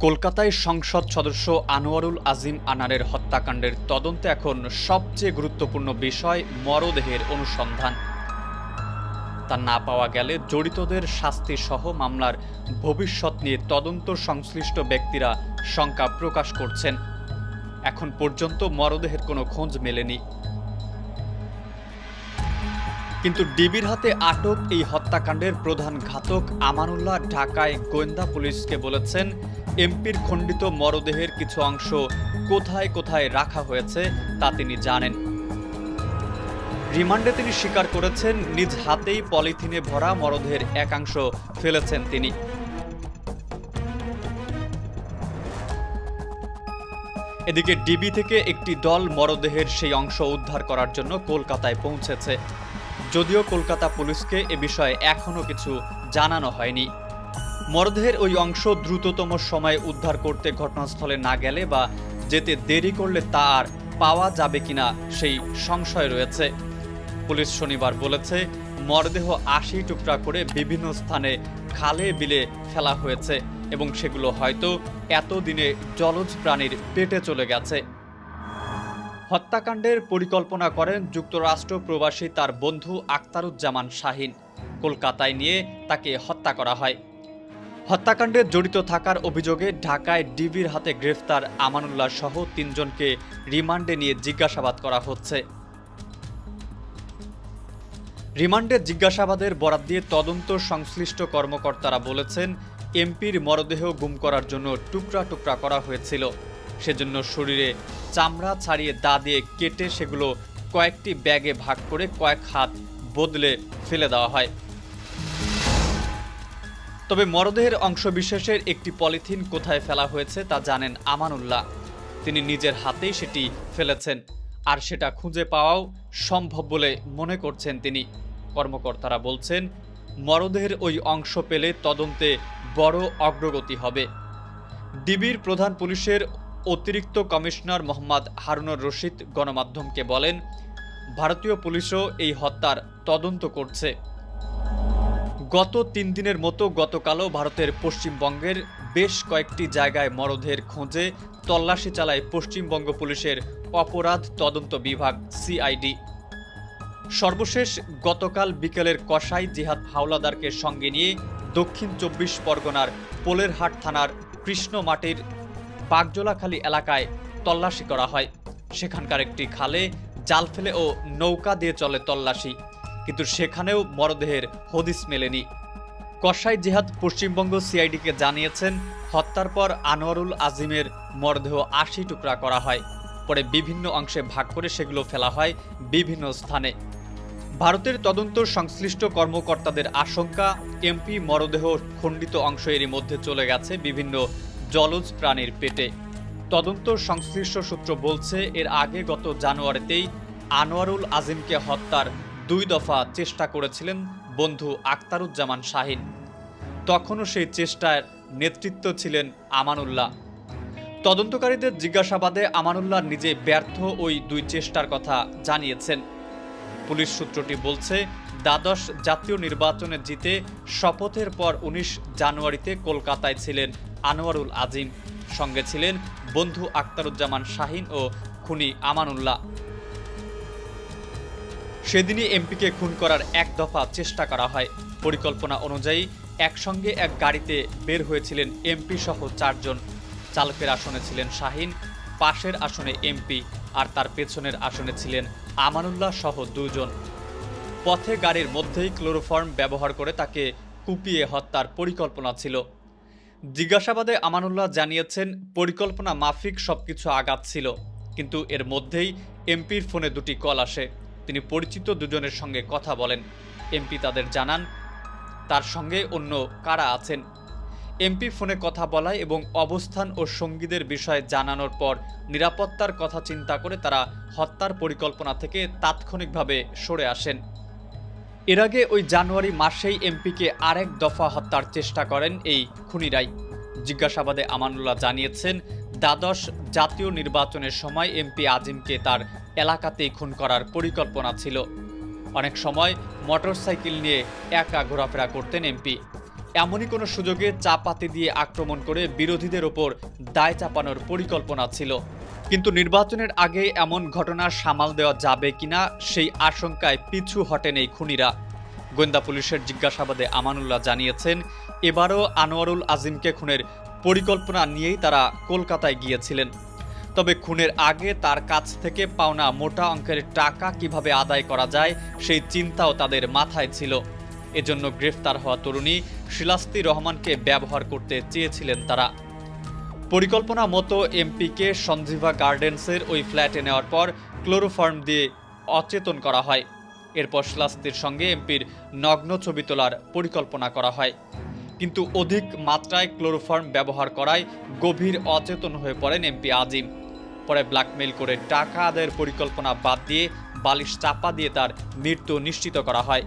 কলকাতায় সংসদ সদস্য আনোয়ারুল আজিম আনারের হত্যাকাণ্ডের তদন্তে এখন সবচেয়ে গুরুত্বপূর্ণ বিষয় মরদেহের অনুসন্ধান। তা না পাওয়া গেলে জড়িতদের শাস্তি সহ মামলার ভবিষ্যৎ নিয়ে তদন্ত সংশ্লিষ্ট ব্যক্তিরা শঙ্কা প্রকাশ করছেন। এখন পর্যন্ত মরদেহের কোনো খোঁজ মেলেনি। কিন্তু ডিবির হাতে আটক এই হত্যাকাণ্ডের প্রধান ঘাতক আমানুল্লাহ ঢাকায় গোয়েন্দা পুলিশকে বলেছেন, এমপির খণ্ডিত মরদেহের কিছু অংশ কোথায় কোথায় রাখা হয়েছে তা তিনি জানেন। রিমান্ডে তিনি স্বীকার করেছেন, নিজ হাতেই পলিথিনে ভরা মরদেহের একাংশ ফেলেছেন তিনি। এদিকে ডিবি থেকে একটি দল মরদেহের সেই অংশ উদ্ধার করার জন্য কলকাতায় পৌঁছেছে। যদিও কলকাতা পুলিশকে এ বিষয়ে এখনো কিছু জানানো হয়নি। মরদেহের ওই অংশ দ্রুততম সময়ে উদ্ধার করতে ঘটনাস্থলে না গেলে বা যেতে দেরি করলে তা আর পাওয়া যাবে কিনা সেই সংশয় রয়েছে। পুলিশ শনিবার বলেছে, মরদেহ ৮০ টুকরা করে বিভিন্ন স্থানে খালে বিলে ফেলা হয়েছে এবং সেগুলো হয়তো এতদিনে জলজ প্রাণীর পেটে চলে গেছে। হত্যাকাণ্ডের পরিকল্পনা করেন যুক্তরাষ্ট্র প্রবাসী তার বন্ধু আখতারুজ্জামান শাহীন। কলকাতায় নিয়ে তাকে হত্যা করা হয়। হত্যাকাণ্ডে জড়িত থাকার অভিযোগে ঢাকায় ডিবির হাতে গ্রেফতার আমানুল্লাহ সহ ৩ জনকে রিমান্ডে নিয়ে জিজ্ঞাসাবাদ করা হচ্ছে। রিমান্ডে জিজ্ঞাসাবাদের বরাত দিয়ে তদন্ত সংশ্লিষ্ট কর্মকর্তারা বলেছেন, এমপির মরদেহ গুম করার জন্য টুকরা টুকরা করা হয়েছিল। সেজন্য শরীরে চামড়া ছাড়িয়ে দা দিয়ে কেটে সেগুলো কয়েকটি ব্যাগে ভাগ করে কয়েক হাত বদলে ফেলে দেওয়া হয়। তবে মরদেহের অংশবিশেষের একটি পলিথিন কোথায় ফেলা হয়েছে তা জানেন আমানুল্লাহ। তিনি নিজের হাতেই সেটি ফেলেছেন, আর সেটা খুঁজে পাওয়াও সম্ভব বলে মনে করছেন তিনি। কর্মকর্তারা বলছেন, মরদেহের ওই অংশ পেলে তদন্তে বড় অগ্রগতি হবে। ডিবির প্রধান পুলিশের অতিরিক্ত কমিশনার মোহাম্মদ হারুনুর রশিদ গণমাধ্যমকে বলেন, ভারতীয় পুলিশও এই হত্যার তদন্ত করছে। গত ৩ দিনের মতো গতকালও ভারতের পশ্চিমবঙ্গের বেশ কয়েকটি জায়গায় মরদেহের খোঁজে তল্লাশি চালায় পশ্চিমবঙ্গ পুলিশের অপরাধ তদন্ত বিভাগ সিআইডি। সর্বশেষ গতকাল বিকেলের কসাই জিহাদ হাওলাদারকে সঙ্গে নিয়ে দক্ষিণ ২৪ পরগনার পোলেরহাট থানার কৃষ্ণমাটির বাগজোলাখালী এলাকায় তল্লাশি করা হয়। সেখানকার একটি খালে জাল ফেলে ও নৌকা দিয়ে চলে তল্লাশি, কিন্তু সেখানেও মরদেহের হদিস মেলেনি। কসাই জিহাদ পশ্চিমবঙ্গ সিআইডিকে জানিয়েছেন, হত্যার পর আনোয়ারুল আজিমের মরদেহ ৮০ টুকরা করা হয়। পরে বিভিন্ন অংশে ভাগ করে সেগুলো ফেলা হয় বিভিন্ন স্থানে। ভারতের তদন্ত সংশ্লিষ্ট কর্মকর্তাদের আশঙ্কা, এমপি মরদেহ খণ্ডিত অংশ এরই মধ্যে চলে গেছে বিভিন্ন জলজ প্রাণীর পেটে। তদন্ত সংশ্লিষ্ট সূত্র বলছে, এর আগে গত জানুয়ারিতেই আনোয়ারুল আজিমকে হত্যার ২ দফা চেষ্টা করেছিলেন বন্ধু আখতারুজ্জামান শাহীন। তখনও সেই চেষ্টার নেতৃত্ব ছিলেন আমানুল্লাহ। তদন্তকারীদের জিজ্ঞাসাবাদে আমানুল্লাহ নিজে ব্যর্থ ওই ২ চেষ্টার কথা জানিয়েছেন। পুলিশ সূত্রটি বলছে, দ্বাদশ জাতীয় নির্বাচনে জিতে শপথের পর ১৯ জানুয়ারিতে কলকাতায় ছিলেন আনোয়ারুল আজিম। সঙ্গে ছিলেন বন্ধু আখতারুজ্জামান শাহীন ও খুনি আমানুল্লাহ। সেদিনই এমপিকে খুন করার ১ দফা চেষ্টা করা হয়। পরিকল্পনা অনুযায়ী একসঙ্গে এক গাড়িতে বের হয়েছিলেন এমপি সহ ৪ জন। চালকের আসনে ছিলেন শাহীন, পাশের আসনে এমপি, আর তার পেছনের আসনে ছিলেন আমানুল্লাহ সহ ২ জন। পথে গাড়ির মধ্যেই ক্লোরোফর্ম ব্যবহার করে তাকে কুপিয়ে হত্যার পরিকল্পনা ছিল। জিজ্ঞাসাবাদে আমানুল্লাহ জানিয়েছেন, পরিকল্পনা মাফিক সবকিছু আগাচ্ছিল, কিন্তু এর মধ্যেই এমপির ফোনে ২টি কল আসে। তিনি পরিচিত ২ জনের সঙ্গে কথা বলেন। এমপি তাদের জানান তার সঙ্গে অন্য কারা আছেন। এমপি ফোনে কথা বলায় এবং অবস্থান ও সঙ্গীদের বিষয়ে জানানোর পর নিরাপত্তার কথা চিন্তা করে তারা হত্যার পরিকল্পনা থেকে তাৎক্ষণিকভাবে সরে আসেন। এর আগে ওই জানুয়ারি মাসেই এমপিকে আরেক দফা হত্যার চেষ্টা করেন এই খুনিরাই। জিজ্ঞাসাবাদে আমানুল্লাহ জানিয়েছেন, দ্বাদশ জাতীয় নির্বাচনের সময় এমপি আজিমকে তার এলাকাতেই খুন করার পরিকল্পনা ছিল। অনেক সময় মোটরসাইকেল নিয়ে একা ঘোরাফেরা করতেন এমপি। এমনই কোনো সুযোগে চাপাতি দিয়ে আক্রমণ করে বিরোধীদের ওপর দায় চাপানোর পরিকল্পনা ছিল। কিন্তু নির্বাচনের আগে এমন ঘটনা সামাল দেওয়া যাবে কিনা সেই আশঙ্কায় পিছু হটেন এই খুনিরা। গোয়েন্দা পুলিশের জিজ্ঞাসাবাদে আমানুল্লাহ জানিয়েছেন, এবারও আনোয়ারুল আজিমকে খুনের পরিকল্পনা নিয়েই তারা কলকাতায় গিয়েছিলেন। তবে খুনের আগে তার কাছ থেকে পাওনা মোটা অঙ্কের টাকা কিভাবে আদায় করা যায় সেই চিন্তাও তাদের মাথায় ছিল। এজন্য গ্রেফতার হওয়া তরুণী শিলাস্তি রহমানকে ব্যবহার করতে চেয়েছিলেন তারা। পরিকল্পনা মতো এমপিকে সঞ্জীভা গার্ডেন্সের ওই ফ্ল্যাটে নেওয়ার পর ক্লোরোফর্ম দিয়ে অচেতন করা হয়। এরপর শিলাস্তির সঙ্গে এমপির নগ্ন ছবি তোলার পরিকল্পনা করা হয়। কিন্তু অধিক মাত্রায় ক্লোরোফর্ম ব্যবহার করায় গভীর অচেতন হয়ে পড়েন এমপি আজিম। পরে ব্ল্যাকমেইল করে টাকা আদায়ের পরিকল্পনা বাদ দিয়ে বালিশ চাপা দিয়ে তার মৃত্যু নিশ্চিত করা হয়।